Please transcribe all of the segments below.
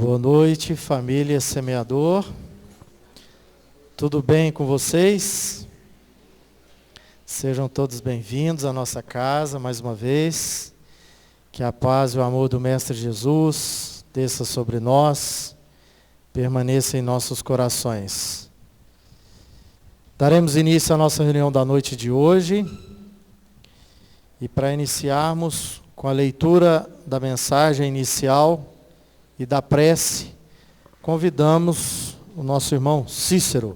Boa noite, família Semeador. Tudo bem com vocês? Sejam todos bem-vindos à nossa casa, mais uma vez. Que a paz e o amor do Mestre Jesus desça sobre nós, permaneça em nossos corações. Daremos início à nossa reunião da noite de hoje. E para iniciarmos com a leitura da mensagem inicial e da prece, convidamos o nosso irmão Cícero.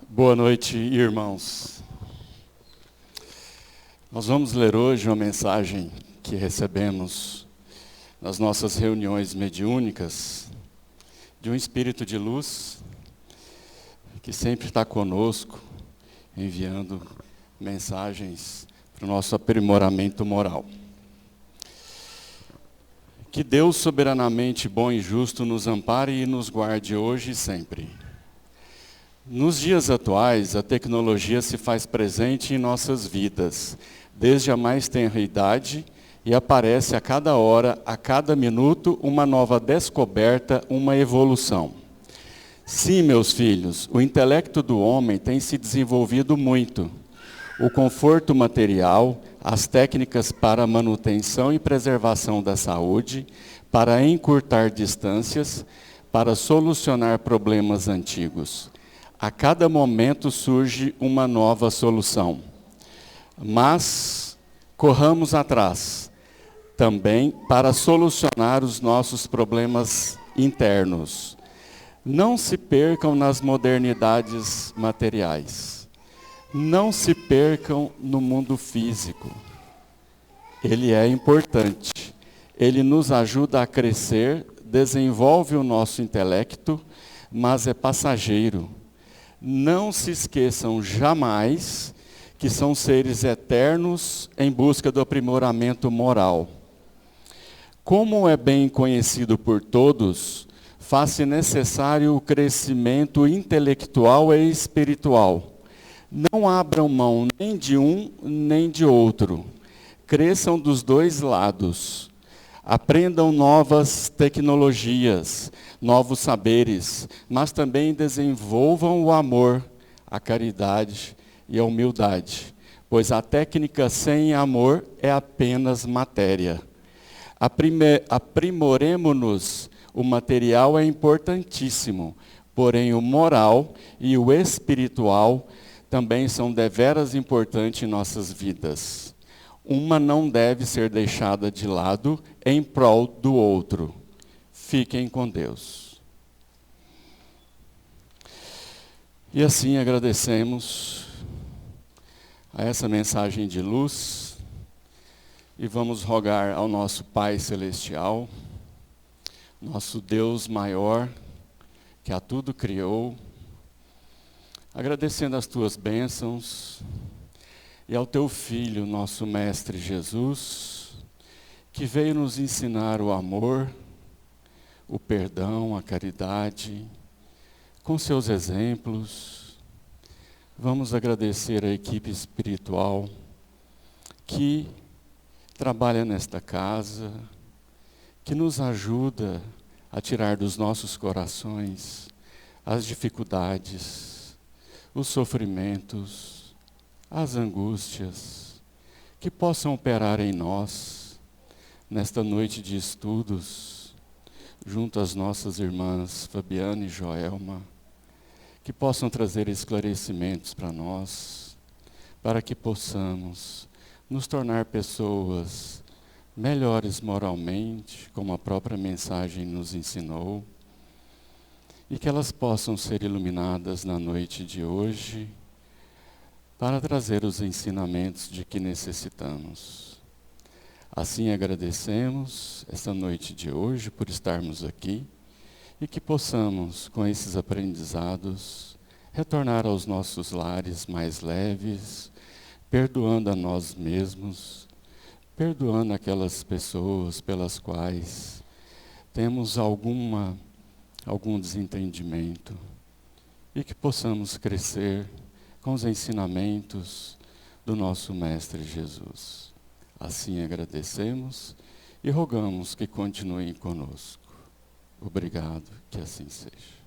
Boa noite, irmãos. Nós vamos ler hoje uma mensagem que recebemos nas nossas reuniões mediúnicas de um espírito de luz que sempre está conosco, enviando mensagens para o nosso aprimoramento moral. Que Deus soberanamente bom e justo nos ampare e nos guarde hoje e sempre. Nos dias atuais, a tecnologia se faz presente em nossas vidas, desde a mais tenra idade, e aparece a cada hora, a cada minuto, uma nova descoberta, uma evolução. Sim, meus filhos, o intelecto do homem tem se desenvolvido muito. O conforto material, as técnicas para a manutenção e preservação da saúde, para encurtar distâncias, para solucionar problemas antigos. A cada momento surge uma nova solução. Mas corramos atrás, também para solucionar os nossos problemas internos. Não se percam nas modernidades materiais. Não se percam no mundo físico. Ele é importante. Ele nos ajuda a crescer, desenvolve o nosso intelecto, mas é passageiro. Não se esqueçam jamais que são seres eternos em busca do aprimoramento moral. Como é bem conhecido por todos, faz-se necessário o crescimento intelectual e espiritual. Não abram mão nem de um nem de outro. Cresçam dos dois lados. Aprendam novas tecnologias, novos saberes, mas também desenvolvam o amor, a caridade e a humildade, pois a técnica sem amor é apenas matéria. Aprimoremo-nos, o material é importantíssimo, porém o moral e o espiritual também são deveras importantes em nossas vidas. Uma não deve ser deixada de lado em prol do outro. Fiquem com Deus. E assim agradecemos a essa mensagem de luz e vamos rogar ao nosso Pai Celestial, nosso Deus maior, que a tudo criou, agradecendo as tuas bênçãos, e ao teu Filho, nosso Mestre Jesus, que veio nos ensinar o amor, o perdão, a caridade, com seus exemplos. Vamos agradecer a equipe espiritual que trabalha nesta casa, que nos ajuda a tirar dos nossos corações as dificuldades, os sofrimentos, as angústias, que possam operar em nós, nesta noite de estudos, junto às nossas irmãs Fabiana e Joelma, que possam trazer esclarecimentos para nós, para que possamos nos tornar pessoas melhores moralmente, como a própria mensagem nos ensinou, e que elas possam ser iluminadas na noite de hoje, para trazer os ensinamentos de que necessitamos. Assim agradecemos esta noite de hoje por estarmos aqui e que possamos, com esses aprendizados, retornar aos nossos lares mais leves, perdoando a nós mesmos, perdoando aquelas pessoas pelas quais temos algum desentendimento, e que possamos crescer com os ensinamentos do nosso Mestre Jesus. Assim agradecemos e rogamos que continuem conosco. Obrigado, que assim seja.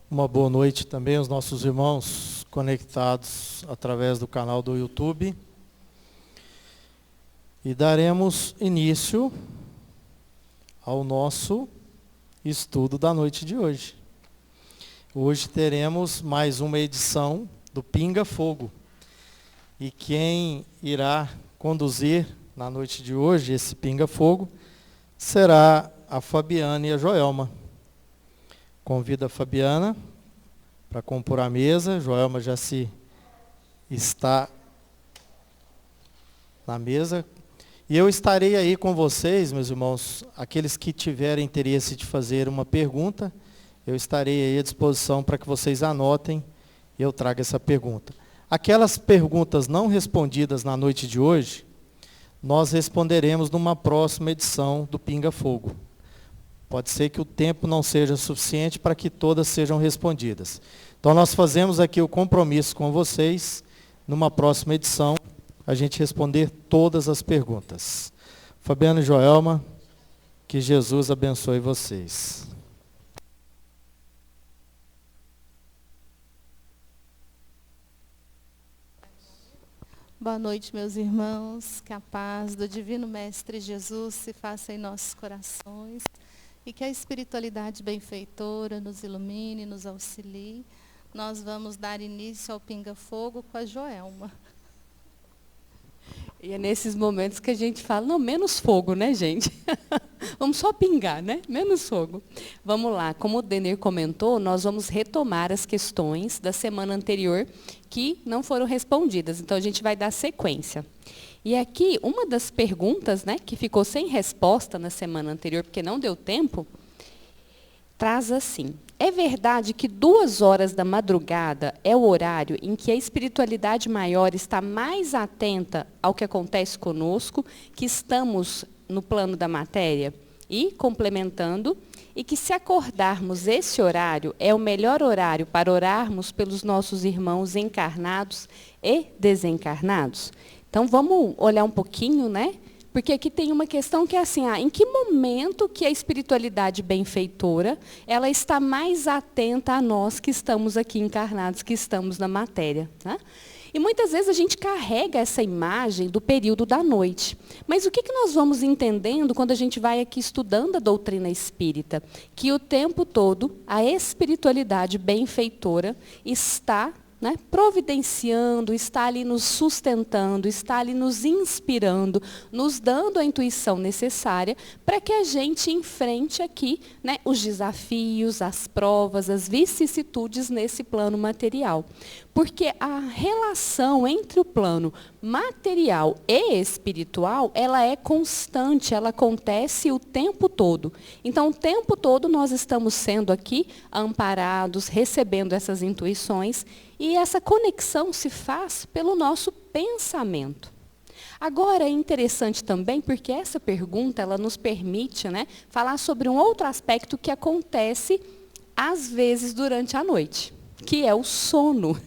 Uma boa noite também aos nossos irmãos conectados através do canal do YouTube. E daremos início ao nosso estudo da noite de hoje. Hoje teremos mais uma edição do Pinga Fogo. E quem irá conduzir na noite de hoje esse Pinga Fogo será a Fabiana e a Joelma. Convido a Fabiana para compor a mesa. Joelma já está na mesa. E eu estarei aí com vocês, meus irmãos, aqueles que tiverem interesse de fazer uma pergunta, eu estarei aí à disposição para que vocês anotem e eu traga essa pergunta. Aquelas perguntas não respondidas na noite de hoje, nós responderemos numa próxima edição do Pinga Fogo. Pode ser que o tempo não seja suficiente para que todas sejam respondidas. Então, nós fazemos aqui o compromisso com vocês, numa próxima edição, a gente responder todas as perguntas. Fabiana e Joelma, que Jesus abençoe vocês. Boa noite, meus irmãos. Que a paz do Divino Mestre Jesus se faça em nossos corações. E que a espiritualidade benfeitora nos ilumine, nos auxilie. Nós vamos dar início ao Pinga Fogo com a Joelma. E é nesses momentos que a gente fala, não, menos fogo, né, gente? Vamos só pingar, né? Menos fogo. Vamos lá, como o Denner comentou, nós vamos retomar as questões da semana anterior que não foram respondidas. Então, a gente vai dar sequência. E aqui, uma das perguntas, né, que ficou sem resposta na semana anterior, porque não deu tempo, traz assim: é verdade que 2 horas da madrugada é o horário em que a espiritualidade maior está mais atenta ao que acontece conosco, que estamos no plano da matéria? E, complementando, e que se acordarmos esse horário, é o melhor horário para orarmos pelos nossos irmãos encarnados e desencarnados? Então, vamos olhar um pouquinho, né? Porque aqui tem uma questão que é assim, em que momento que a espiritualidade benfeitora, ela está mais atenta a nós que estamos aqui encarnados, que estamos na matéria, né? E muitas vezes a gente carrega essa imagem do período da noite. Mas o que nós vamos entendendo quando a gente vai aqui estudando a doutrina espírita? Que o tempo todo a espiritualidade benfeitora está, né, providenciando, está ali nos sustentando, está ali nos inspirando, nos dando a intuição necessária para que a gente enfrente aqui, né, os desafios, as provas, as vicissitudes nesse plano material. Porque a relação entre o plano material e espiritual, ela é constante, ela acontece o tempo todo. Então, o tempo todo nós estamos sendo aqui amparados, recebendo essas intuições, e essa conexão se faz pelo nosso pensamento. Agora, é interessante também, porque essa pergunta ela nos permite, né, falar sobre um outro aspecto que acontece, às vezes, durante a noite, que é o sono.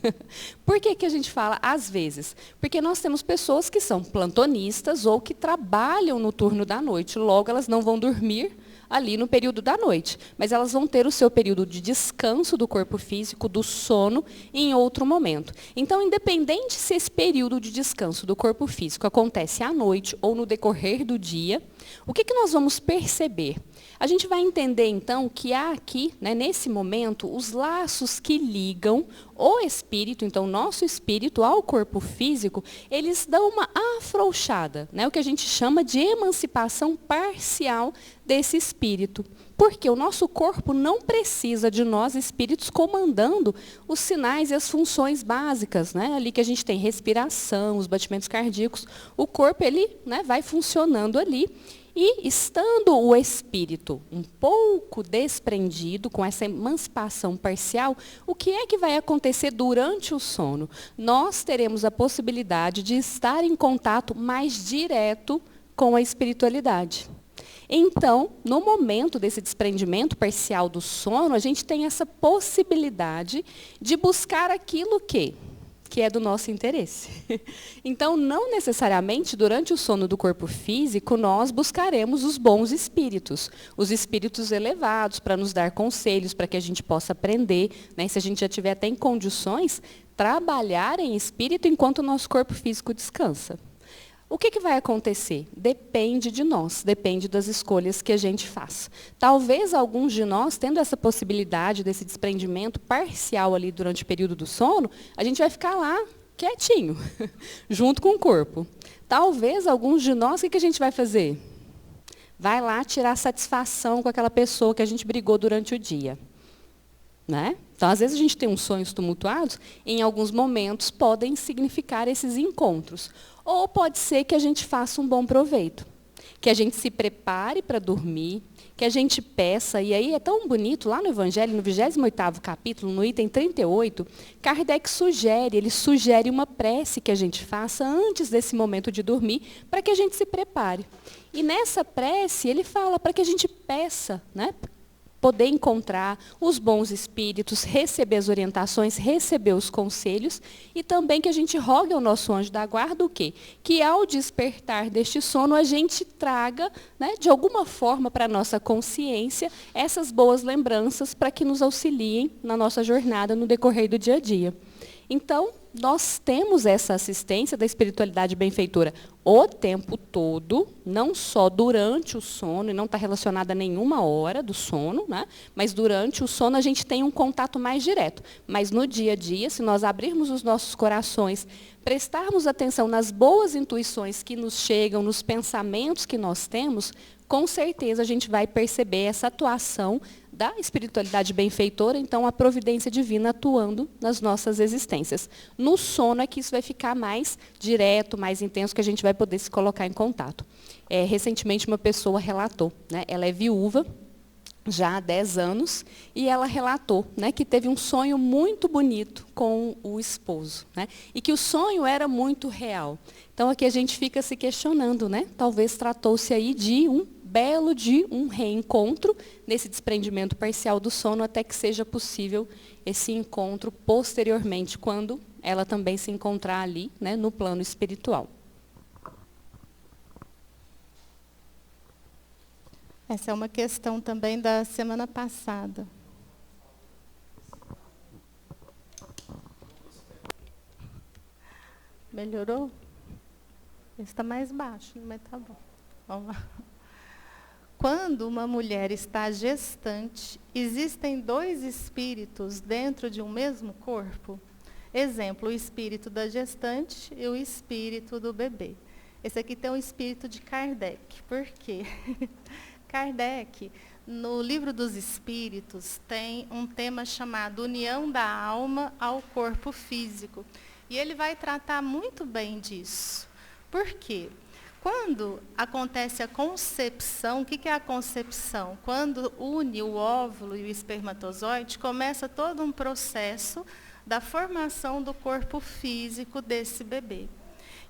Por que a gente fala às vezes? Porque nós temos pessoas que são plantonistas ou que trabalham no turno da noite, logo elas não vão dormir ali no período da noite, mas elas vão ter o seu período de descanso do corpo físico, do sono, em outro momento. Então, independente se esse período de descanso do corpo físico acontece à noite ou no decorrer do dia, o que nós vamos perceber? A gente vai entender, então, que há aqui, né, nesse momento, os laços que ligam o espírito, então, nosso espírito ao corpo físico, eles dão uma afrouxada, né, o que a gente chama de emancipação parcial desse espírito. Porque o nosso corpo não precisa de nós, espíritos, comandando os sinais e as funções básicas, né? Ali que a gente tem respiração, os batimentos cardíacos. O corpo, ele, né, vai funcionando ali. E estando o espírito um pouco desprendido, com essa emancipação parcial, o que é que vai acontecer durante o sono? Nós teremos a possibilidade de estar em contato mais direto com a espiritualidade. Então, no momento desse desprendimento parcial do sono, a gente tem essa possibilidade de buscar aquilo que é do nosso interesse. Então, não necessariamente durante o sono do corpo físico, nós buscaremos os bons espíritos, os espíritos elevados, para nos dar conselhos, para que a gente possa aprender, né? Se a gente já tiver até em condições, trabalhar em espírito enquanto o nosso corpo físico descansa. O que vai acontecer? Depende de nós, depende das escolhas que a gente faz. Talvez alguns de nós, tendo essa possibilidade desse desprendimento parcial ali durante o período do sono, a gente vai ficar lá quietinho, junto com o corpo. Talvez alguns de nós, o que a gente vai fazer? Vai lá tirar satisfação com aquela pessoa que a gente brigou durante o dia. Né? Então, às vezes, a gente tem uns sonhos tumultuados, em alguns momentos podem significar esses encontros. Ou pode ser que a gente faça um bom proveito, que a gente se prepare para dormir, que a gente peça, e aí é tão bonito, lá no Evangelho, no 28º capítulo, no item 38, Kardec sugere uma prece que a gente faça antes desse momento de dormir, para que a gente se prepare. E nessa prece, ele fala para que a gente peça, né? Poder encontrar os bons espíritos, receber as orientações, receber os conselhos, e também que a gente rogue ao nosso anjo da guarda o quê? Que ao despertar deste sono, a gente traga, né, de alguma forma para a nossa consciência, essas boas lembranças para que nos auxiliem na nossa jornada no decorrer do dia a dia. Então, nós temos essa assistência da espiritualidade benfeitora o tempo todo, não só durante o sono, e não está relacionada a nenhuma hora do sono, né? Mas durante o sono a gente tem um contato mais direto. Mas no dia a dia, se nós abrirmos os nossos corações, prestarmos atenção nas boas intuições que nos chegam, nos pensamentos que nós temos, com certeza a gente vai perceber essa atuação da espiritualidade benfeitora, então a providência divina atuando nas nossas existências. No sono é que isso vai ficar mais direto, mais intenso, que a gente vai poder se colocar em contato. Recentemente uma pessoa relatou, né, ela é viúva, já há 10 anos, e ela relatou, né, que teve um sonho muito bonito com o esposo, né, e que o sonho era muito real. Então aqui a gente fica se questionando, né, talvez tratou-se aí de um reencontro nesse desprendimento parcial do sono, até que seja possível esse encontro posteriormente, quando ela também se encontrar ali, né, no plano espiritual. Essa é uma questão também da semana passada. Melhorou? Esse está mais baixo, mas tá bom. Vamos lá. Quando uma mulher está gestante, existem 2 espíritos dentro de um mesmo corpo? Exemplo, o espírito da gestante e o espírito do bebê. Esse aqui tem o espírito de Kardec. Por quê? Kardec, no Livro dos Espíritos, tem um tema chamado União da Alma ao Corpo Físico. E ele vai tratar muito bem disso. Por quê? Quando acontece a concepção, o que é a concepção? Quando une o óvulo e o espermatozoide, começa todo um processo da formação do corpo físico desse bebê.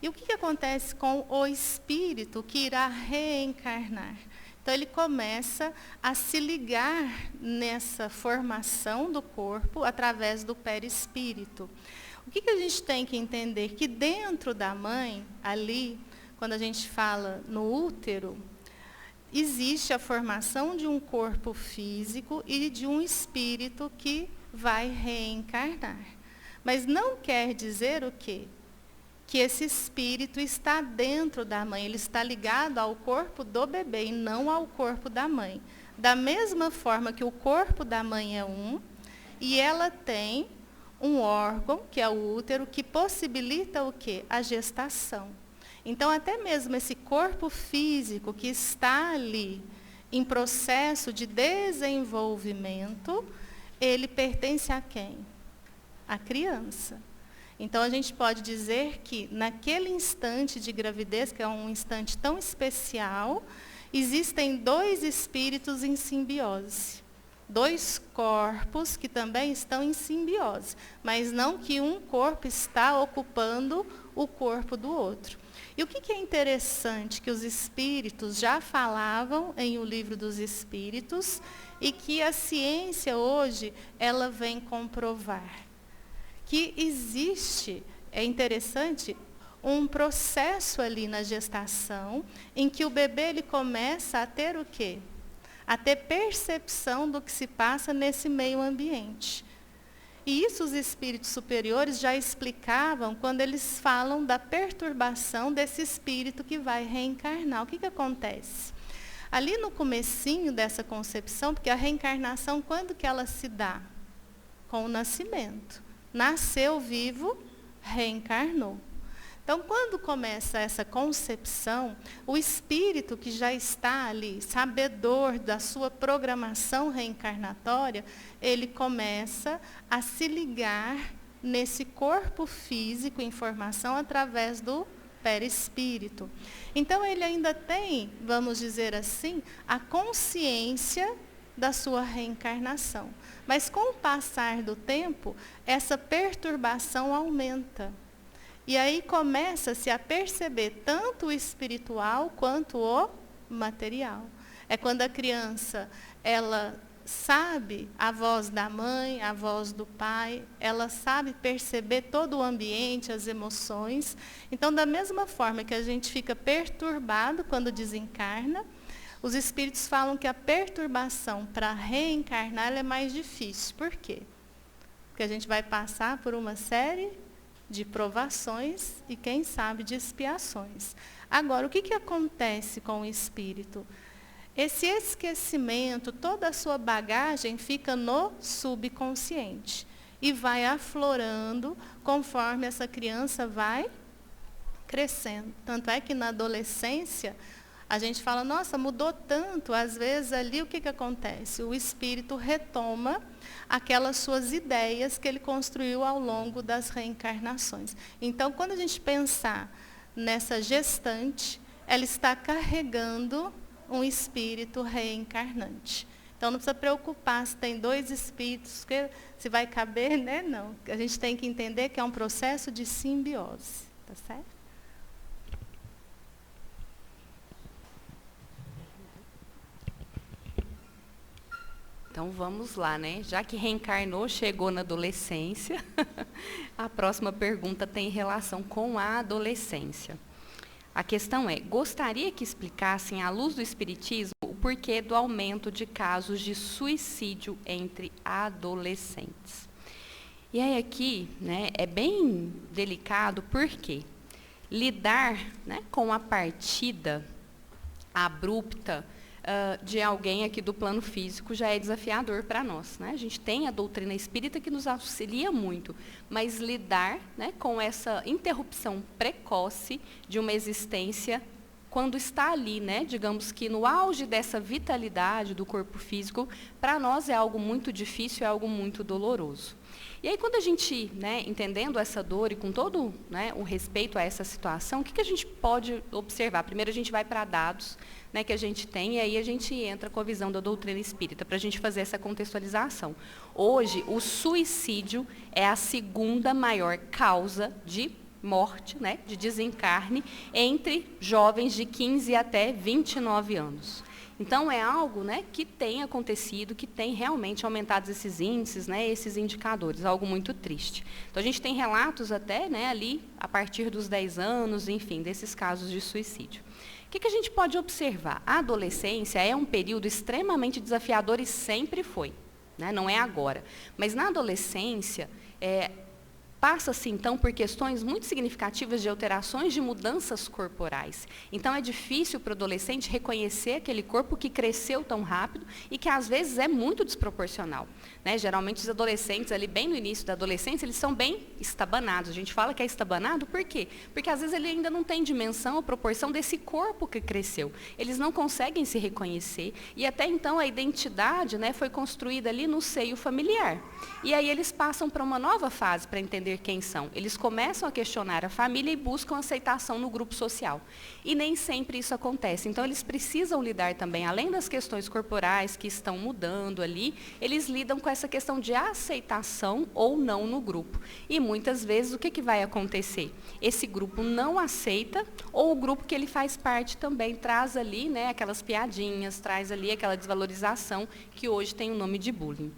E o que acontece com o espírito que irá reencarnar? Então, ele começa a se ligar nessa formação do corpo através do perispírito. O que a gente tem que entender? Que dentro da mãe, ali, quando a gente fala no útero, existe a formação de um corpo físico e de um espírito que vai reencarnar. Mas não quer dizer o quê? Que esse espírito está dentro da mãe, ele está ligado ao corpo do bebê e não ao corpo da mãe. Da mesma forma que o corpo da mãe é um, e ela tem um órgão, que é o útero, que possibilita o quê? A gestação. Então, até mesmo esse corpo físico que está ali em processo de desenvolvimento, ele pertence a quem? A criança. Então, a gente pode dizer que naquele instante de gravidez, que é um instante tão especial, existem 2 espíritos em simbiose. 2 corpos que também estão em simbiose, mas não que um corpo está ocupando o corpo do outro. E o que é interessante que os espíritos já falavam em O Livro dos Espíritos e que a ciência hoje ela vem comprovar? Que existe, é interessante, um processo ali na gestação em que o bebê ele começa a ter o quê? A ter percepção do que se passa nesse meio ambiente. E isso os espíritos superiores já explicavam quando eles falam da perturbação desse espírito que vai reencarnar. O que acontece? Ali no comecinho dessa concepção, porque a reencarnação, quando que ela se dá? Com o nascimento. Nasceu vivo, reencarnou. Então, quando começa essa concepção, o espírito que já está ali, sabedor da sua programação reencarnatória, ele começa a se ligar nesse corpo físico em formação através do perispírito. Então, ele ainda tem, vamos dizer assim, a consciência da sua reencarnação. Mas com o passar do tempo, essa perturbação aumenta. E aí começa-se a perceber tanto o espiritual quanto o material. É quando a criança, ela sabe a voz da mãe, a voz do pai, ela sabe perceber todo o ambiente, as emoções. Então, da mesma forma que a gente fica perturbado quando desencarna, os espíritos falam que a perturbação para reencarnar ela é mais difícil. Por quê? Porque a gente vai passar por uma série de provações e, quem sabe, de expiações. Agora, o que acontece com o espírito? Esse esquecimento, toda a sua bagagem fica no subconsciente e vai aflorando conforme essa criança vai crescendo. Tanto é que na adolescência, a gente fala, nossa, mudou tanto. Às vezes ali o que acontece? O espírito retoma aquelas suas ideias que ele construiu ao longo das reencarnações. Então, quando a gente pensar nessa gestante, ela está carregando um espírito reencarnante. Então, não precisa preocupar se tem 2 espíritos, se vai caber, né? Não. A gente tem que entender que é um processo de simbiose. Tá certo? Então vamos lá, né? Já que reencarnou, chegou na adolescência, a próxima pergunta tem relação com a adolescência. A questão é, gostaria que explicassem, à luz do Espiritismo, o porquê do aumento de casos de suicídio entre adolescentes. E aí aqui, né, é bem delicado, porque lidar, né, com a partida abrupta de alguém aqui do plano físico já é desafiador para nós, né? A gente tem a doutrina espírita que nos auxilia muito, mas lidar, né, com essa interrupção precoce de uma existência quando está ali, né, digamos que no auge dessa vitalidade do corpo físico, para nós é algo muito difícil, é algo muito doloroso. E aí, quando a gente, né, entendendo essa dor e com todo, né, o respeito a essa situação, o que a gente pode observar? Primeiro, a gente vai para dados, né, que a gente tem, e aí a gente entra com a visão da doutrina espírita, para a gente fazer essa contextualização. Hoje, o suicídio é a segunda maior causa de morte, né, de desencarne, entre jovens de 15 até 29 anos. Então, é algo, né, que tem acontecido, que tem realmente aumentado esses índices, né, esses indicadores, algo muito triste. Então, a gente tem relatos até, né, ali, a partir dos 10 anos, enfim, desses casos de suicídio. O que a gente pode observar? A adolescência é um período extremamente desafiador e sempre foi, né, não é agora. Mas na adolescência, passa-se, então, por questões muito significativas de alterações de mudanças corporais. Então, é difícil para o adolescente reconhecer aquele corpo que cresceu tão rápido e que, às vezes, é muito desproporcional, né? Geralmente, os adolescentes, ali bem no início da adolescência, eles são bem estabanados. A gente fala que é estabanado, por quê? Porque, às vezes, ele ainda não tem dimensão ou proporção desse corpo que cresceu. Eles não conseguem se reconhecer e, até então, a identidade, né, foi construída ali no seio familiar. E aí, eles passam para uma nova fase para entender entender quem são. Eles começam a questionar a família e buscam aceitação no grupo social. E nem sempre isso acontece. Então, eles precisam lidar também, além das questões corporais que estão mudando ali, eles lidam com essa questão de aceitação ou não no grupo. E muitas vezes, o que vai acontecer? Esse grupo não aceita, ou o grupo que ele faz parte também traz ali, né, aquelas piadinhas, traz ali aquela desvalorização que hoje tem o nome de bullying.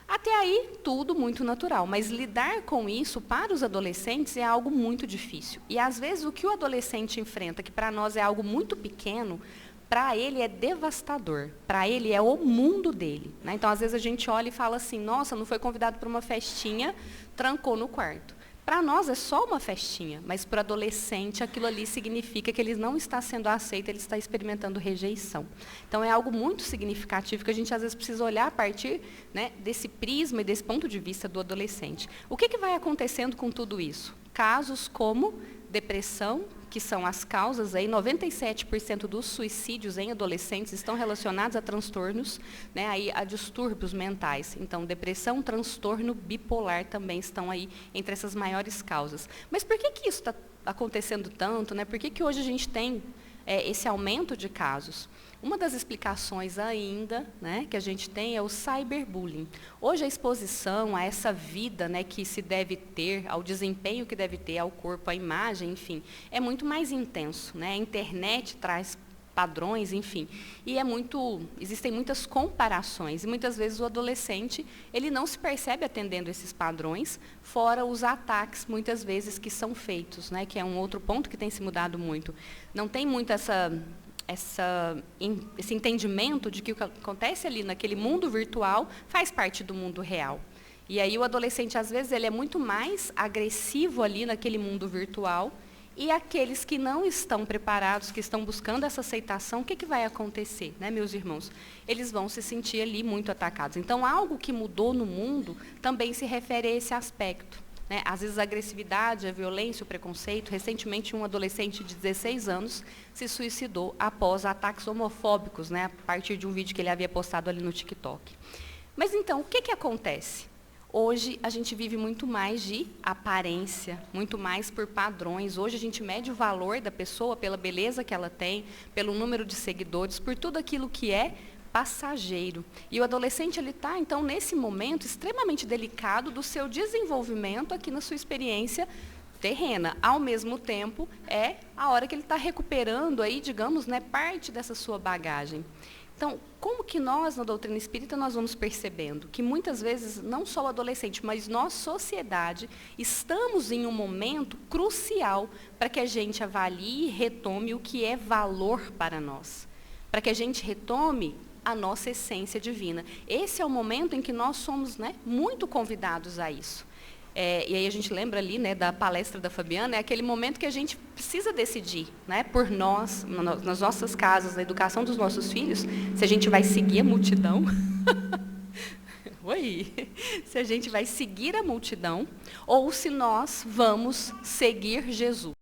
Até aí, tudo muito natural, mas lidar com isso para os adolescentes é algo muito difícil. E às vezes o que o adolescente enfrenta, que para nós é algo muito pequeno, para ele é devastador, para ele é o mundo dele, né? Então, às vezes a gente olha e fala assim, nossa, não foi convidado para uma festinha, trancou no quarto. Para nós é só uma festinha, mas para o adolescente aquilo ali significa que ele não está sendo aceito, ele está experimentando rejeição. Então é algo muito significativo que a gente às vezes precisa olhar a partir, né, desse prisma e desse ponto de vista do adolescente. O que vai acontecendo com tudo isso? Casos como depressão, que são as causas, aí 97% dos suicídios em adolescentes estão relacionados a transtornos, né, aí a distúrbios mentais. Então, depressão, transtorno bipolar também estão aí entre essas maiores causas. Mas por que isso está acontecendo tanto, né? Por que hoje a gente tem esse aumento de casos? Uma das explicações ainda, né, que a gente tem é o cyberbullying. Hoje a exposição a essa vida, né, que se deve ter, ao desempenho que deve ter, ao corpo, à imagem, enfim, é muito mais intenso, né? A internet traz padrões, enfim, e existem muitas comparações, e muitas vezes o adolescente, ele não se percebe atendendo esses padrões, fora os ataques, muitas vezes, que são feitos, né, que é um outro ponto que tem se mudado muito. Não tem muito esse entendimento de que o que acontece ali naquele mundo virtual faz parte do mundo real. E aí o adolescente, às vezes, ele é muito mais agressivo ali naquele mundo virtual, e aqueles que não estão preparados, que estão buscando essa aceitação, o que vai acontecer, né, meus irmãos? Eles vão se sentir ali muito atacados. Então, algo que mudou no mundo também se refere a esse aspecto, né? Às vezes a agressividade, a violência, o preconceito. Recentemente, um adolescente de 16 anos se suicidou após ataques homofóbicos, né, a partir de um vídeo que ele havia postado ali no TikTok. Mas então, o que acontece? Hoje a gente vive muito mais de aparência, muito mais por padrões. Hoje a gente mede o valor da pessoa pela beleza que ela tem, pelo número de seguidores, por tudo aquilo que é passageiro. E o adolescente, ele está, então, nesse momento extremamente delicado do seu desenvolvimento aqui na sua experiência terrena. Ao mesmo tempo, é a hora que ele está recuperando aí, digamos, né, parte dessa sua bagagem. Então, como que nós, na doutrina espírita, nós vamos percebendo que muitas vezes, não só o adolescente, mas nós, sociedade, estamos em um momento crucial para que a gente avalie e retome o que é valor para nós. Para que a gente retome a nossa essência divina. Esse é o momento em que nós somos, né, muito convidados a isso. E aí a gente lembra ali, né, da palestra da Fabiana, é aquele momento que a gente precisa decidir, né, por nós, nas nossas casas, na educação dos nossos filhos, se a gente vai seguir a multidão, se a gente vai seguir a multidão, ou se nós vamos seguir Jesus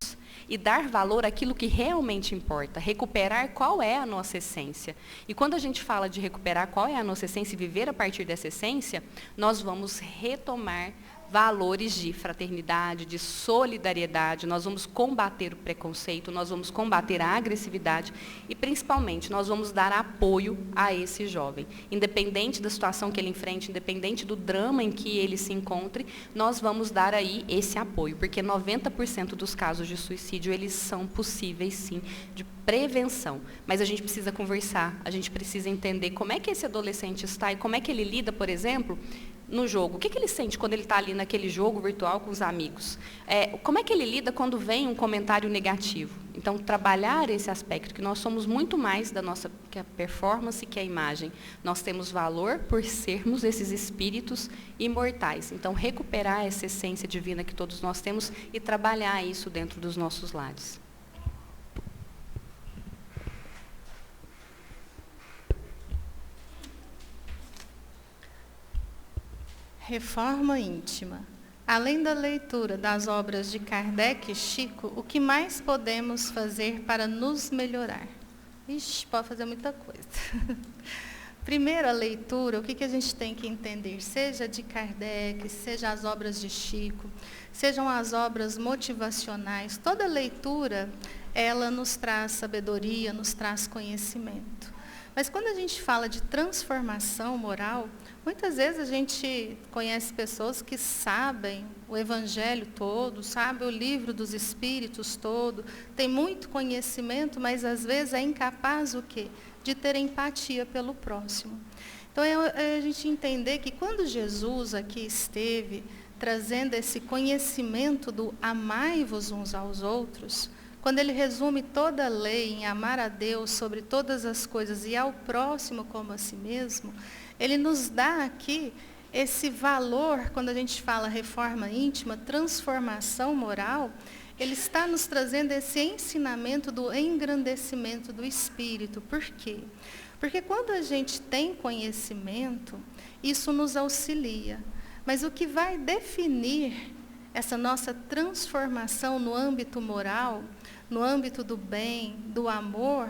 e dar valor àquilo que realmente importa, recuperar qual é a nossa essência. E quando a gente fala de recuperar qual é a nossa essência e viver a partir dessa essência, nós vamos retomar valores de fraternidade, de solidariedade, nós vamos combater o preconceito, nós vamos combater a agressividade e, principalmente, nós vamos dar apoio a esse jovem. Independente da situação que ele enfrente, independente do drama em que ele se encontre, nós vamos dar aí esse apoio, porque 90% dos casos de suicídio, eles são possíveis, sim, de prevenção. Mas a gente precisa conversar, a gente precisa entender como é que esse adolescente está e como é que ele lida, por exemplo, no jogo. O que ele sente quando ele está ali naquele jogo virtual com os amigos? Como é que ele lida quando vem um comentário negativo? Então, trabalhar esse aspecto, que nós somos muito mais da nossa que a performance, que a imagem. Nós temos valor por sermos esses espíritos imortais. Então, recuperar essa essência divina que todos nós temos e trabalhar isso dentro dos nossos lares. Reforma íntima. Além da leitura das obras de Kardec e Chico, o que mais podemos fazer para nos melhorar? Ixi, pode fazer muita coisa. Primeiro, a leitura, o que a gente tem que entender? Seja de Kardec, seja as obras de Chico, sejam as obras motivacionais, toda leitura, ela nos traz sabedoria, nos traz conhecimento. Mas quando a gente fala de transformação moral, muitas vezes a gente conhece pessoas que sabem o Evangelho todo, sabem o livro dos Espíritos todo, tem muito conhecimento, mas às vezes é incapaz o quê? De ter empatia pelo próximo. Então é a gente entender que quando Jesus aqui esteve trazendo esse conhecimento do amai-vos uns aos outros, quando ele resume toda a lei em amar a Deus sobre todas as coisas e ao próximo como a si mesmo, ele nos dá aqui esse valor, quando a gente fala reforma íntima, transformação moral, ele está nos trazendo esse ensinamento do engrandecimento do espírito. Por quê? Porque quando a gente tem conhecimento, isso nos auxilia. Mas o que vai definir essa nossa transformação no âmbito moral, no âmbito do bem, do amor,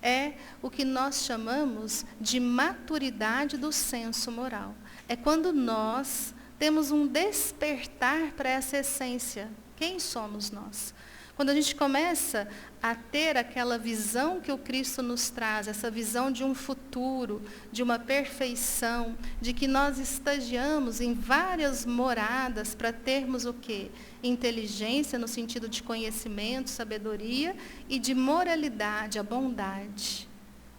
é o que nós chamamos de maturidade do senso moral. É quando nós temos um despertar para essa essência. Quem somos nós? Quando a gente começa a ter aquela visão que o Cristo nos traz, essa visão de um futuro, de uma perfeição, de que nós estagiamos em várias moradas para termos o quê? Inteligência no sentido de conhecimento, sabedoria e de moralidade, a bondade.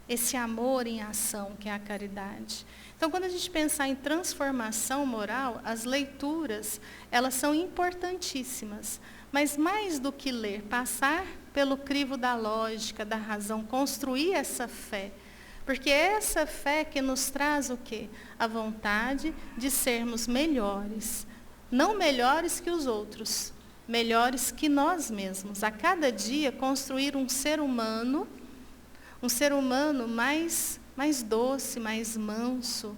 Esse amor em ação, que é a caridade. Então, quando a gente pensar em transformação moral, as leituras, elas são importantíssimas. Mas mais do que ler, passar pelo crivo da lógica, da razão, construir essa fé. Porque é essa fé que nos traz o quê? A vontade de sermos melhores. Não melhores que os outros, melhores que nós mesmos. A cada dia construir um ser humano mais doce, mais manso,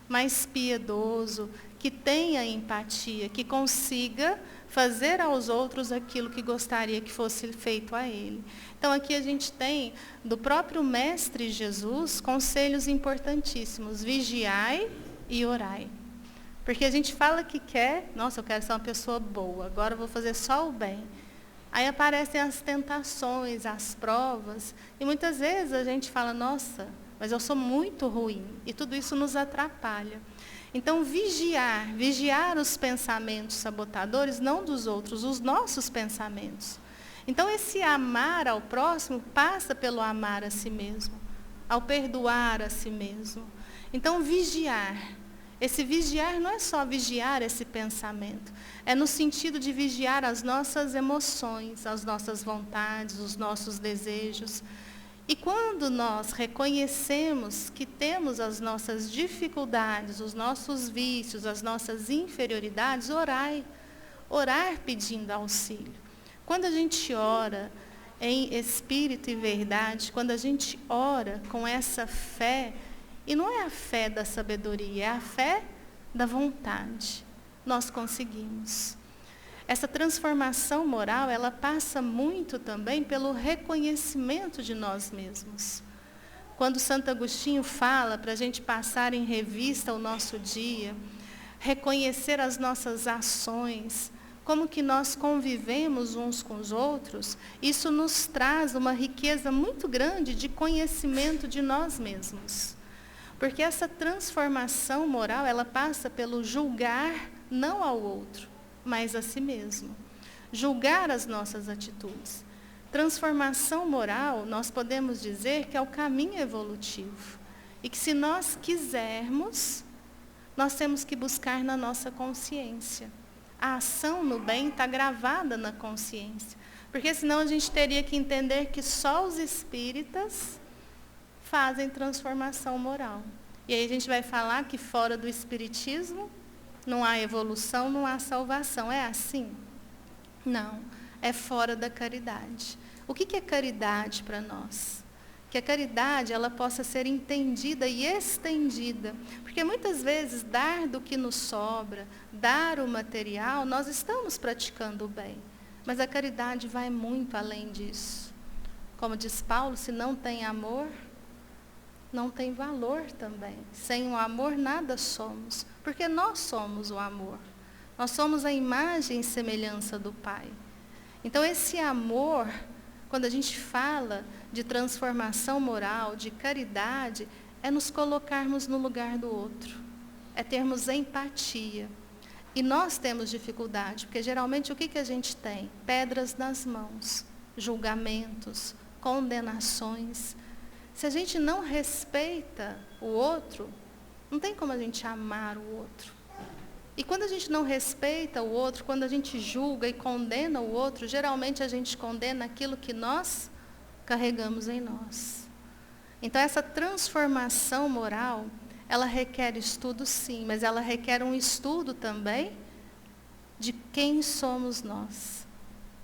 mais piedoso, que tenha empatia, que consiga fazer aos outros aquilo que gostaria que fosse feito a ele. Então, aqui a gente tem, do próprio Mestre Jesus, conselhos importantíssimos: vigiai e orai. Porque a gente fala que quer, nossa, eu quero ser uma pessoa boa, agora eu vou fazer só o bem. Aí aparecem as tentações, as provas, e muitas vezes a gente fala, nossa, mas eu sou muito ruim, e tudo isso nos atrapalha. Então, vigiar os pensamentos sabotadores, não dos outros, os nossos pensamentos. Então, esse amar ao próximo passa pelo amar a si mesmo, ao perdoar a si mesmo. Então, vigiar. Esse vigiar não é só vigiar esse pensamento, é no sentido de vigiar as nossas emoções, as nossas vontades, os nossos desejos. E quando nós reconhecemos que temos as nossas dificuldades, os nossos vícios, as nossas inferioridades, orar pedindo auxílio. Quando a gente ora em espírito e verdade, quando a gente ora com essa fé, e não é a fé da sabedoria, é a fé da vontade, nós conseguimos. Essa transformação moral, ela passa muito também pelo reconhecimento de nós mesmos. Quando Santo Agostinho fala para a gente passar em revista o nosso dia, reconhecer as nossas ações, como que nós convivemos uns com os outros, isso nos traz uma riqueza muito grande de conhecimento de nós mesmos. Porque essa transformação moral, ela passa pelo julgar não ao outro, mas a si mesmo. Julgar as nossas atitudes. Transformação moral, nós podemos dizer que é o caminho evolutivo. E que se nós quisermos, nós temos que buscar na nossa consciência. A ação no bem está gravada na consciência. Porque senão a gente teria que entender que só os espíritas fazem transformação moral. E aí a gente vai falar que fora do espiritismo não há evolução, não há salvação. É assim? Não. É fora da caridade. O que é caridade para nós? Que a caridade ela possa ser entendida e estendida. Porque muitas vezes dar do que nos sobra, dar o material, nós estamos praticando o bem. Mas a caridade vai muito além disso. Como diz Paulo, se não tem amor, não tem valor também. Sem o amor nada somos, porque nós somos o amor. Nós somos a imagem e semelhança do Pai. Então esse amor, quando a gente fala de transformação moral, de caridade, é nos colocarmos no lugar do outro, é termos empatia. E nós temos dificuldade, porque geralmente o que a gente tem? Pedras nas mãos, julgamentos, condenações. Se a gente não respeita o outro, não tem como a gente amar o outro. E quando a gente não respeita o outro, quando a gente julga e condena o outro, geralmente a gente condena aquilo que nós carregamos em nós. Então essa transformação moral, ela requer estudo sim, mas ela requer um estudo também de quem somos nós.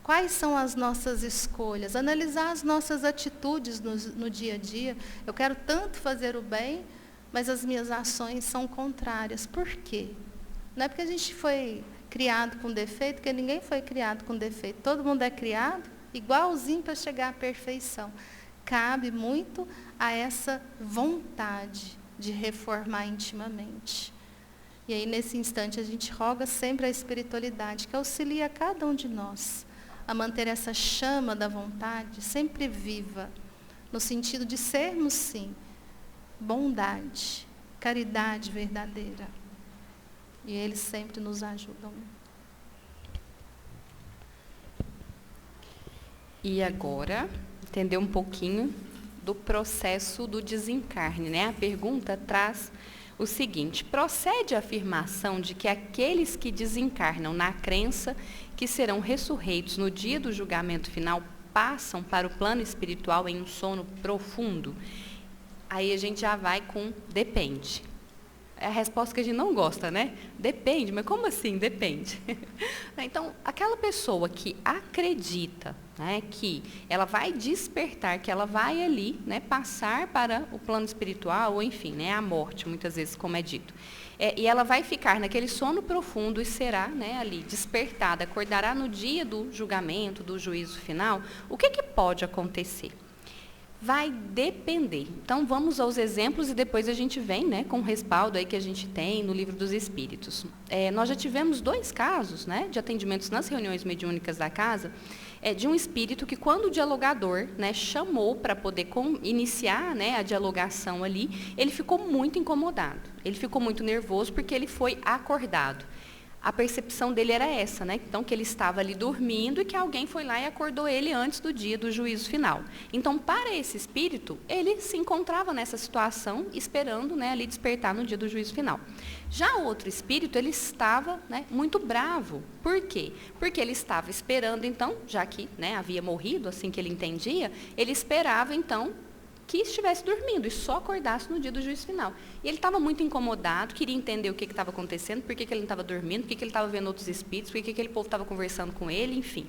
Quais são as nossas escolhas? Analisar as nossas atitudes no dia a dia. Eu quero tanto fazer o bem, mas as minhas ações são contrárias. Por quê? Não é porque a gente foi criado com defeito, porque ninguém foi criado com defeito. Todo mundo é criado igualzinho para chegar à perfeição. Cabe muito a essa vontade de reformar intimamente. E aí, nesse instante, a gente roga sempre a espiritualidade, que auxilia cada um de nós a manter essa chama da vontade sempre viva, no sentido de sermos, sim, bondade, caridade verdadeira. E eles sempre nos ajudam. E agora, entender um pouquinho do processo do desencarne, né? A pergunta traz o seguinte: procede a afirmação de que aqueles que desencarnam na crença que serão ressurreitos no dia do julgamento final passam para o plano espiritual em um sono profundo? Aí a gente já vai com depende. É a resposta que a gente não gosta, né? Depende, mas como assim depende? Então, aquela pessoa que acredita, né, que ela vai despertar, que ela vai ali, né, passar para o plano espiritual, ou enfim, né, a morte, muitas vezes, como é dito. E ela vai ficar naquele sono profundo e será, né, ali despertada, acordará no dia do julgamento, do juízo final. O que pode acontecer? Vai depender. Então, vamos aos exemplos e depois a gente vem, né, com o respaldo aí que a gente tem no Livro dos Espíritos. Nós já tivemos 2 casos, né, de atendimentos nas reuniões mediúnicas da casa, de um espírito que, quando o dialogador, né, chamou para poder iniciar, né, a dialogação ali, ele ficou muito incomodado. Ele ficou muito nervoso porque ele foi acordado. A percepção dele era essa, né? Então, que ele estava ali dormindo e que alguém foi lá e acordou ele antes do dia do juízo final. Então, para esse espírito, ele se encontrava nessa situação, esperando, né, ali despertar no dia do juízo final. Já o outro espírito, ele estava, né, muito bravo. Por quê? Porque ele estava esperando, então, já que, né, havia morrido, assim que ele entendia, ele esperava, então, que estivesse dormindo e só acordasse no dia do juízo final. E ele estava muito incomodado, queria entender o que estava acontecendo, por que ele não estava dormindo, por que ele estava vendo outros espíritos, por que aquele povo estava conversando com ele, enfim.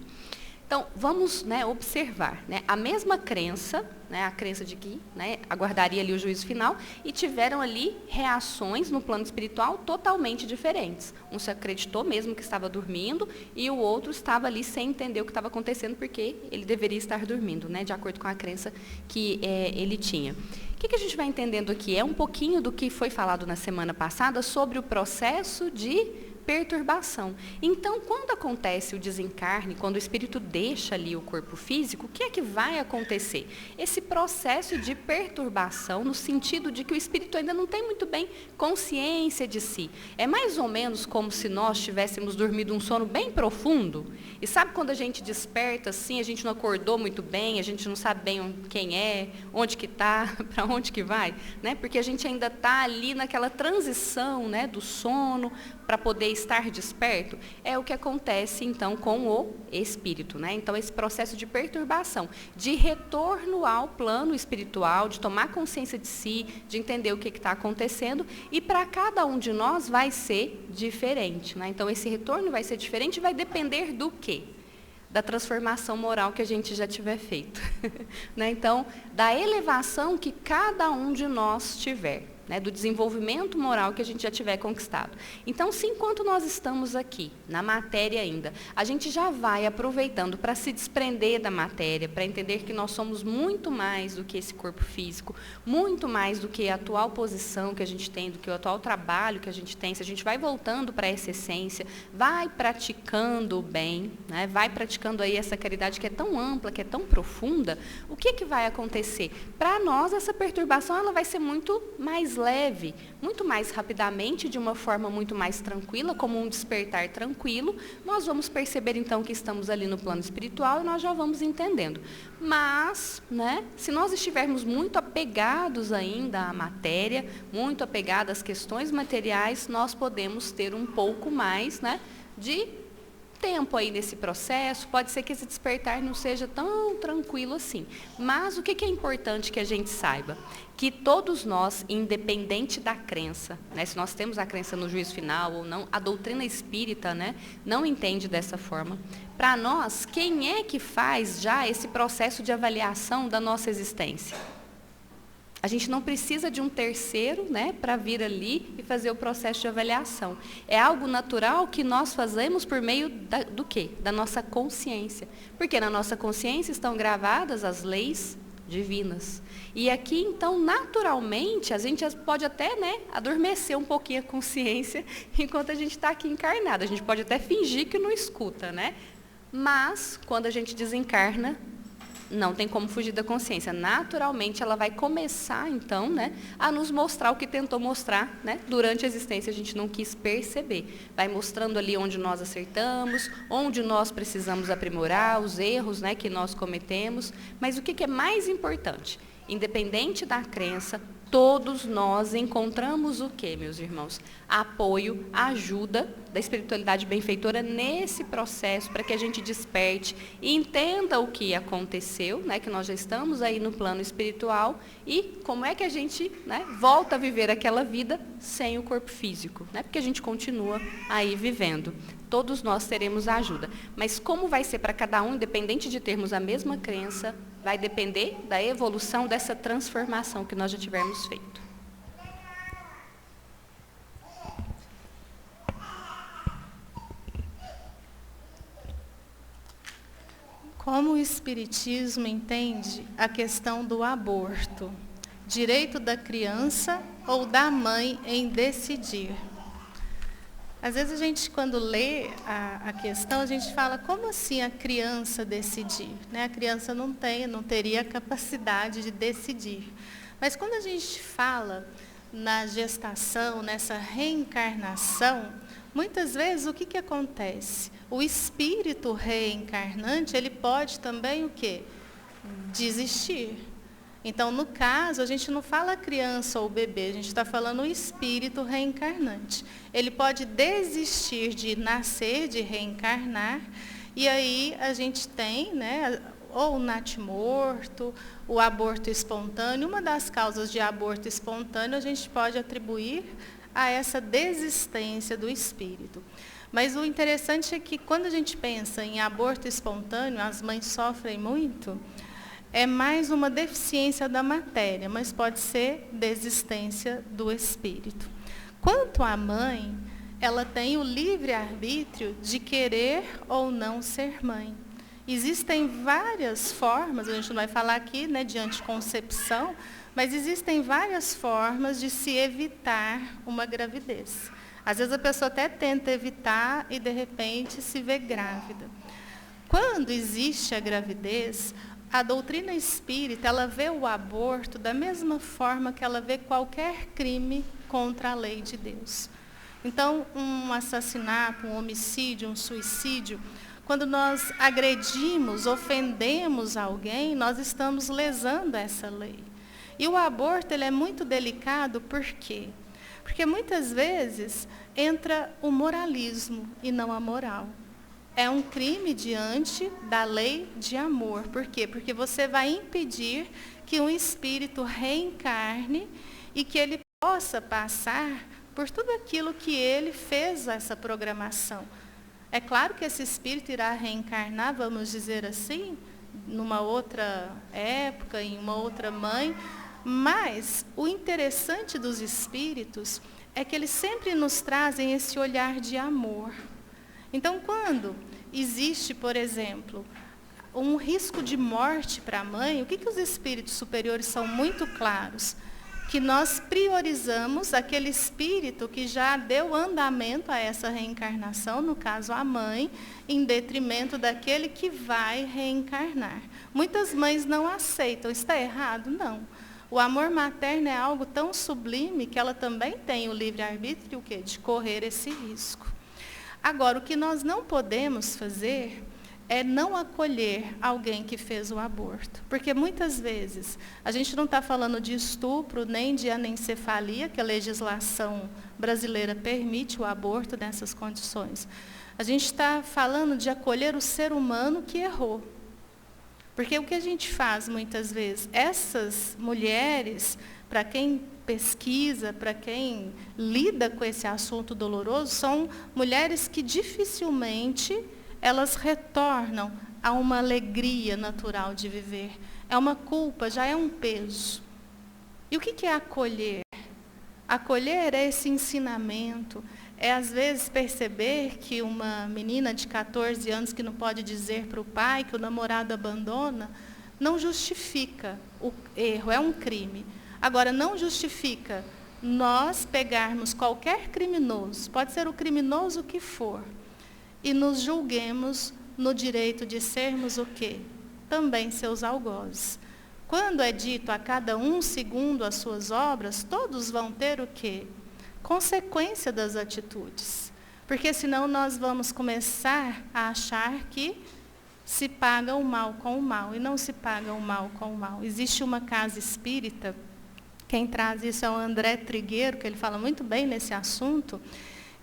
Então, vamos, né, observar, né, a mesma crença, né, a crença de que, né, aguardaria ali o juízo final, e tiveram ali reações no plano espiritual totalmente diferentes. Um se acreditou mesmo que estava dormindo, e o outro estava ali sem entender o que estava acontecendo, porque ele deveria estar dormindo, né, de acordo com a crença que ele tinha. O que a gente vai entendendo aqui? É um pouquinho do que foi falado na semana passada sobre o processo de perturbação. Então, quando acontece o desencarne, quando o espírito deixa ali o corpo físico, o que é que vai acontecer? Esse processo de perturbação, no sentido de que o espírito ainda não tem muito bem consciência de si. É mais ou menos como se nós tivéssemos dormido um sono bem profundo. E sabe quando a gente desperta assim, a gente não acordou muito bem, a gente não sabe bem quem é, onde que está, para onde que vai, né? Porque a gente ainda está ali naquela transição, né, do sono para poder estar desperto. É o que acontece então com o espírito, né? Então esse processo de perturbação, de retorno ao plano espiritual, de tomar consciência de si, de entender o que está acontecendo, e para cada um de nós vai ser diferente, né? Então esse retorno vai ser diferente e vai depender do quê? Da transformação moral que a gente já tiver feito. Né? Então, da elevação que cada um de nós tiver. né, do desenvolvimento moral que a gente já tiver conquistado. Então, se enquanto nós estamos aqui, na matéria ainda, a gente já vai aproveitando para se desprender da matéria, para entender que nós somos muito mais do que esse corpo físico, muito mais do que a atual posição que a gente tem, do que o atual trabalho que a gente tem, se a gente vai voltando para essa essência, vai praticando o bem, né, vai praticando aí essa caridade que é tão ampla, que é tão profunda, o que vai acontecer? Para nós, essa perturbação ela vai ser muito mais leve, muito mais rapidamente, de uma forma muito mais tranquila, como um despertar tranquilo. Nós vamos perceber, então, que estamos ali no plano espiritual e nós já vamos entendendo. Mas, né, se nós estivermos muito apegados ainda à matéria, muito apegados às questões materiais, nós podemos ter um pouco mais, né, de tempo aí nesse processo, pode ser que esse despertar não seja tão tranquilo assim. Mas o que é importante que a gente saiba? Que todos nós, independente da crença, né, se nós temos a crença no juízo final ou não, a doutrina espírita, né, não entende dessa forma. Para nós, quem é que faz já esse processo de avaliação da nossa existência? A gente não precisa de um terceiro, né, para vir ali e fazer o processo de avaliação. É algo natural que nós fazemos por meio do quê? Da nossa consciência. Porque na nossa consciência estão gravadas as leis divinas. E aqui, então, naturalmente, a gente pode até, né, adormecer um pouquinho a consciência enquanto a gente está aqui encarnado. A gente pode até fingir que não escuta, né? Mas, quando a gente desencarna, não tem como fugir da consciência. Naturalmente, ela vai começar, então, né, a nos mostrar o que tentou mostrar, né, durante a existência, a gente não quis perceber. Vai mostrando ali onde nós acertamos, onde nós precisamos aprimorar, os erros, né, que nós cometemos. Mas o que é mais importante? Independente da crença, todos nós encontramos o quê, meus irmãos? Apoio, ajuda da espiritualidade benfeitora nesse processo, para que a gente desperte e entenda o que aconteceu, né, que nós já estamos aí no plano espiritual, e como é que a gente, né, volta a viver aquela vida sem o corpo físico, né, porque a gente continua aí vivendo. Todos nós teremos ajuda. Mas como vai ser para cada um, independente de termos a mesma crença, vai depender da evolução dessa transformação que nós já tivermos feito. Como o Espiritismo entende a questão do aborto? Direito da criança ou da mãe em decidir? Às vezes a gente, quando lê a questão, a gente fala, como assim a criança decidir? Né? A criança não teria capacidade de decidir. Mas quando a gente fala na gestação, nessa reencarnação, muitas vezes o que acontece? O espírito reencarnante, ele pode também o quê? Desistir. Então, no caso, a gente não fala criança ou bebê, a gente está falando o espírito reencarnante. Ele pode desistir de nascer, de reencarnar, e aí a gente tem, né, ou o natimorto, o aborto espontâneo. Uma das causas de aborto espontâneo a gente pode atribuir a essa desistência do espírito. Mas o interessante é que quando a gente pensa em aborto espontâneo, as mães sofrem muito. É mais uma deficiência da matéria, mas pode ser desistência do espírito. Quanto à mãe, ela tem o livre-arbítrio de querer ou não ser mãe. Existem várias formas, a gente não vai falar aqui, né, de anticoncepção, mas existem várias formas de se evitar uma gravidez. Às vezes a pessoa até tenta evitar e, de repente, se vê grávida. Quando existe a gravidez, a doutrina espírita, ela vê o aborto da mesma forma que ela vê qualquer crime contra a lei de Deus. Então, um assassinato, um homicídio, um suicídio, quando nós agredimos, ofendemos alguém, nós estamos lesando essa lei. E o aborto, ele é muito delicado, por quê? Porque muitas vezes entra o moralismo e não a moral. É um crime diante da lei de amor. Por quê? Porque você vai impedir que um espírito reencarne e que ele possa passar por tudo aquilo que ele fez essa programação. É claro que esse espírito irá reencarnar, vamos dizer assim, numa outra época, em uma outra mãe, Mas o interessante dos espíritos é que eles sempre nos trazem esse olhar de amor. Então, quando existe, por exemplo, um risco de morte para a mãe, o que os espíritos superiores são muito claros? Que nós priorizamos aquele espírito que já deu andamento a essa reencarnação, no caso a mãe, em detrimento daquele que vai reencarnar. Muitas mães não aceitam. Está errado? Não. O amor materno é algo tão sublime que ela também tem o livre-arbítrio de correr esse risco. Agora, o que nós não podemos fazer é não acolher alguém que fez o aborto. Porque muitas vezes, a gente não está falando de estupro, nem de anencefalia, que a legislação brasileira permite o aborto nessas condições. A gente está falando de acolher o ser humano que errou. Porque o que a gente faz muitas vezes, essas mulheres, para quem pesquisa, para quem lida com esse assunto doloroso, são mulheres que dificilmente elas retornam a uma alegria natural de viver. É uma culpa, já é um peso. E o que é acolher? Acolher é esse ensinamento, é às vezes perceber que uma menina de 14 anos que não pode dizer para o pai que o namorado abandona, não justifica o erro, é um crime. Agora, não justifica nós pegarmos qualquer criminoso, pode ser o criminoso que for, e nos julguemos no direito de sermos o quê? Também seus algozes. Quando é dito a cada um segundo as suas obras, todos vão ter o quê? Consequência das atitudes. Porque senão nós vamos começar a achar que se paga o mal com o mal, e não se paga o mal com o mal. Existe uma casa espírita, quem traz isso é o André Trigueiro, que ele fala muito bem nesse assunto,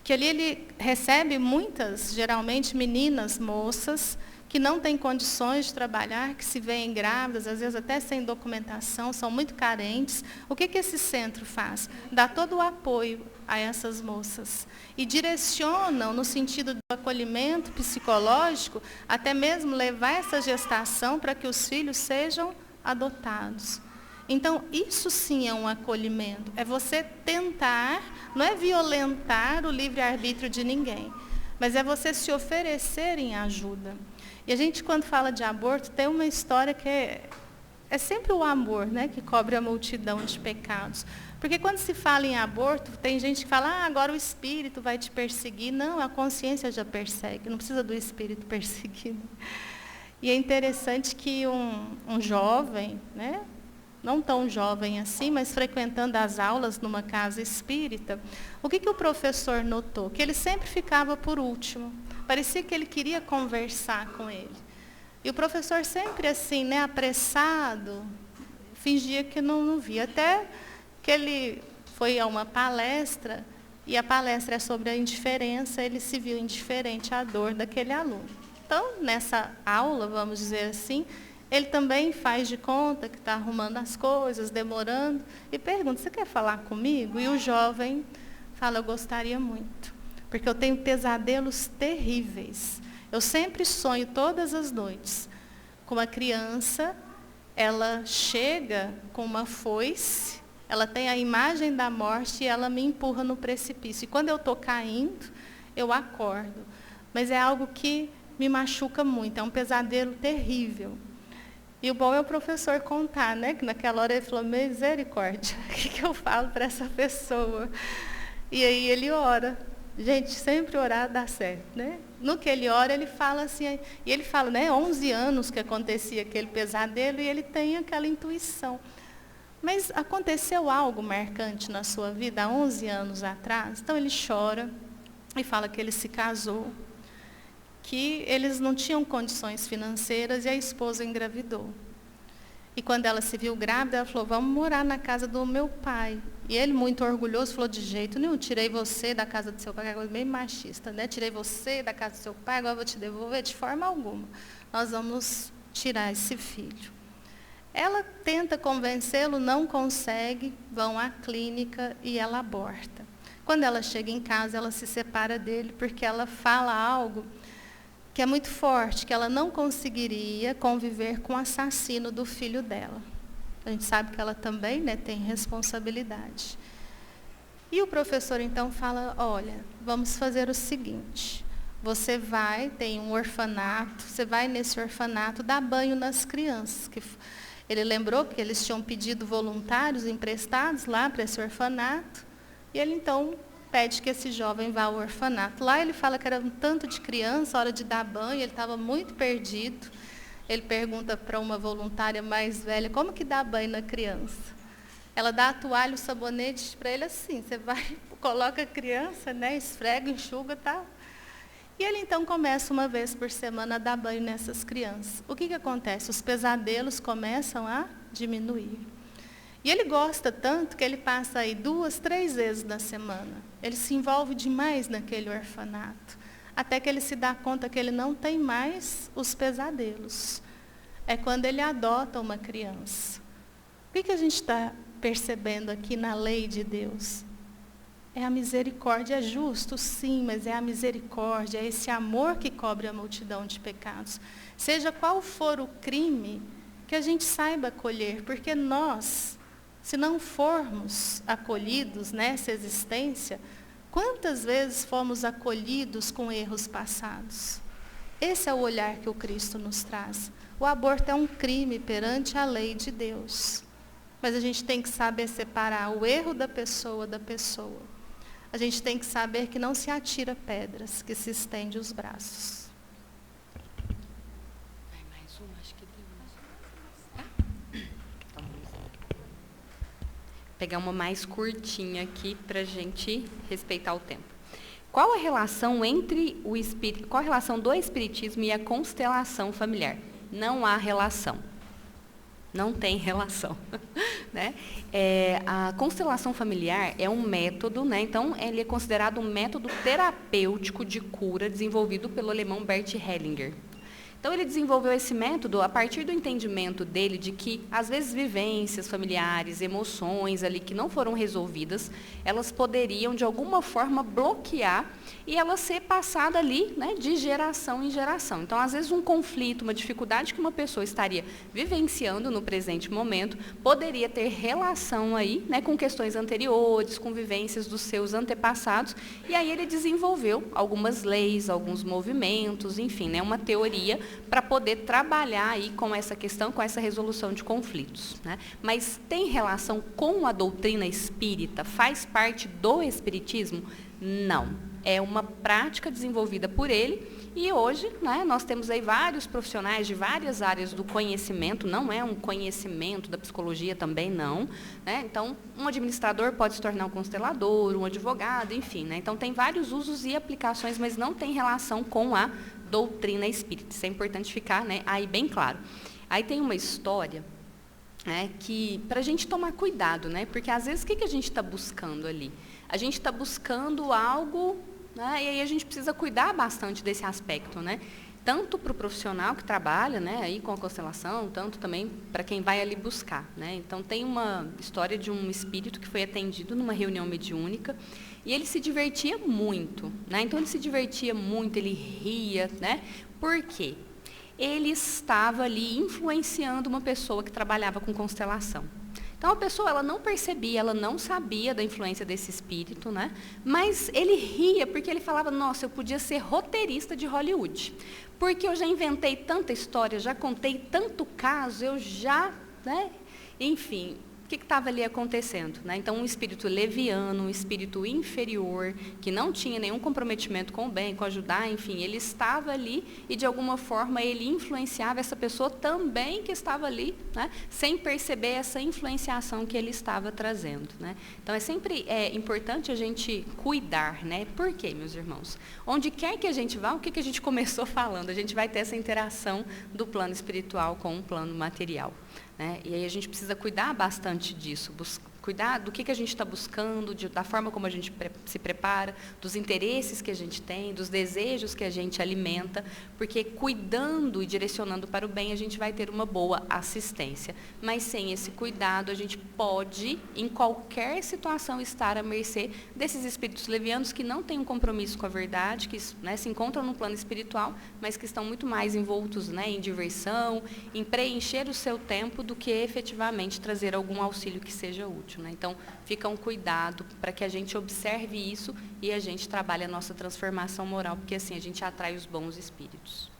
que ali ele recebe muitas, geralmente meninas, moças, que não têm condições de trabalhar, que se veem grávidas, às vezes até sem documentação, são muito carentes. O que esse centro faz? Dá todo o apoio a essas moças. E direcionam no sentido do acolhimento psicológico, até mesmo levar essa gestação para que os filhos sejam adotados. Então, isso sim é um acolhimento. É você tentar, não é violentar o livre-arbítrio de ninguém, mas é você se oferecer em ajuda. E a gente, quando fala de aborto, tem uma história que é sempre o amor, né, que cobre a multidão de pecados. Porque quando se fala em aborto, tem gente que fala, agora o espírito vai te perseguir. Não, a consciência já persegue, não precisa do espírito perseguir. E é interessante que um jovem, né, não tão jovem assim, mas frequentando as aulas numa casa espírita, o que o professor notou? Que ele sempre ficava por último. Parecia que ele queria conversar com ele. E o professor sempre assim, né, apressado, fingia que não via. Até que ele foi a uma palestra, e a palestra é sobre a indiferença, ele se viu indiferente à dor daquele aluno. Então, nessa aula, vamos dizer assim, ele também faz de conta que está arrumando as coisas, demorando, e pergunta, você quer falar comigo? E o jovem fala, eu gostaria muito, porque eu tenho pesadelos terríveis. Eu sempre sonho todas as noites com uma criança, ela chega com uma foice, ela tem a imagem da morte e ela me empurra no precipício. E quando eu estou caindo, eu acordo. Mas é algo que me machuca muito, é um pesadelo terrível. E o bom é o professor contar, né? Que naquela hora ele falou, misericórdia, o que eu falo para essa pessoa? E aí ele ora. Gente, sempre orar dá certo, né? No que ele ora, ele fala assim, e ele fala, né, 11 anos que acontecia aquele pesadelo, e ele tem aquela intuição. Mas aconteceu algo marcante na sua vida há 11 anos atrás? Então ele chora e fala que ele se casou, que eles não tinham condições financeiras e a esposa engravidou. E quando ela se viu grávida, ela falou, vamos morar na casa do meu pai. E ele, muito orgulhoso, falou, de jeito nenhum, tirei você da casa do seu pai, que é coisa meio machista, né? Tirei você da casa do seu pai, agora eu vou te devolver de forma alguma. Nós vamos tirar esse filho. Ela tenta convencê-lo, não consegue, vão à clínica e ela aborta. Quando ela chega em casa, ela se separa dele, porque ela fala algo que é muito forte, que ela não conseguiria conviver com o assassino do filho dela. A gente sabe que ela também, né, tem responsabilidade. E o professor então fala, olha, vamos fazer o seguinte, você tem um orfanato, você vai nesse orfanato dar banho nas crianças. Ele lembrou que eles tinham pedido voluntários emprestados lá para esse orfanato, e ele então pede que esse jovem vá ao orfanato. Lá ele fala que era um tanto de criança, hora de dar banho, ele estava muito perdido. Ele pergunta para uma voluntária mais velha, como que dá banho na criança? Ela dá a toalha, o sabonete para ele assim, você vai, coloca a criança, né, esfrega, enxuga, tá? E ele então começa uma vez por semana a dar banho nessas crianças. O que acontece? Os pesadelos começam a diminuir. E ele gosta tanto que ele passa aí 2, 3 vezes na semana. Ele se envolve demais naquele orfanato, até que ele se dá conta que ele não tem mais os pesadelos. É quando ele adota uma criança. O que a gente está percebendo aqui na lei de Deus? É a misericórdia, é justo, sim, mas é a misericórdia, é esse amor que cobre a multidão de pecados. Seja qual for o crime, que a gente saiba acolher, porque nós, se não formos acolhidos nessa existência, quantas vezes fomos acolhidos com erros passados? Esse é o olhar que o Cristo nos traz. O aborto é um crime perante a lei de Deus. Mas a gente tem que saber separar o erro da pessoa da pessoa. A gente tem que saber que não se atira pedras, que se estende os braços. Mais um, acho que deu. Pegar uma mais curtinha aqui para a gente respeitar o tempo. Qual a relação qual a relação do espiritismo e a constelação familiar? Não há relação. Não tem relação. Né? A constelação familiar é um método, né? Então, ele é considerado um método terapêutico de cura desenvolvido pelo alemão Bert Hellinger. Então, ele desenvolveu esse método a partir do entendimento dele de que, às vezes, vivências familiares, emoções ali que não foram resolvidas, elas poderiam, de alguma forma, bloquear e ela ser passada ali, né, de geração em geração. Então, às vezes, um conflito, uma dificuldade que uma pessoa estaria vivenciando no presente momento, poderia ter relação aí, né, com questões anteriores, com vivências dos seus antepassados, e aí ele desenvolveu algumas leis, alguns movimentos, enfim, né, uma teoria para poder trabalhar aí com essa questão, com essa resolução de conflitos. Né? Mas tem relação com a doutrina espírita? Faz parte do espiritismo? Não. É uma prática desenvolvida por ele e hoje, né, nós temos aí vários profissionais de várias áreas do conhecimento, não é um conhecimento da psicologia também, não. Né? Então, um administrador pode se tornar um constelador, um advogado, enfim. Né? Então, tem vários usos e aplicações, mas não tem relação com a doutrina espírita. Isso é importante ficar, né, aí bem claro. Aí tem uma história, né, que para a gente tomar cuidado, né, porque às vezes o que a gente está buscando ali? A gente está buscando algo, né, e aí a gente precisa cuidar bastante desse aspecto, né? Tanto para o profissional que trabalha, né, aí com a constelação, tanto também para quem vai ali buscar. Né? Então, tem uma história de um espírito que foi atendido numa reunião mediúnica e ele se divertia muito. Né? Então, ele se divertia muito, ele ria. Né? Por quê? Ele estava ali influenciando uma pessoa que trabalhava com constelação. Então, a pessoa ela não percebia, ela não sabia da influência desse espírito, né? Mas ele ria porque ele falava, nossa, eu podia ser roteirista de Hollywood. Porque eu já inventei tanta história, já contei tanto caso, eu já, né? Enfim, o que estava ali acontecendo? Né? Então, um espírito leviano, um espírito inferior, que não tinha nenhum comprometimento com o bem, com ajudar, enfim, ele estava ali e, de alguma forma, ele influenciava essa pessoa também que estava ali, né? Sem perceber essa influenciação que ele estava trazendo. Né? Então, é sempre importante a gente cuidar. Né? Por quê, meus irmãos? Onde quer que a gente vá, o que a gente começou falando? A gente vai ter essa interação do plano espiritual com o plano material. Né? E aí a gente precisa cuidar bastante disso, Cuidar do que a gente está buscando, da forma como a gente se prepara, dos interesses que a gente tem, dos desejos que a gente alimenta, porque cuidando e direcionando para o bem, a gente vai ter uma boa assistência. Mas sem esse cuidado, a gente pode, em qualquer situação, estar à mercê desses espíritos levianos que não têm um compromisso com a verdade, que, né, se encontram no plano espiritual, mas que estão muito mais envoltos, né, em diversão, em preencher o seu tempo, do que efetivamente trazer algum auxílio que seja útil. Né? Então, fica um cuidado para que a gente observe isso e a gente trabalhe a nossa transformação moral, porque assim a gente atrai os bons espíritos.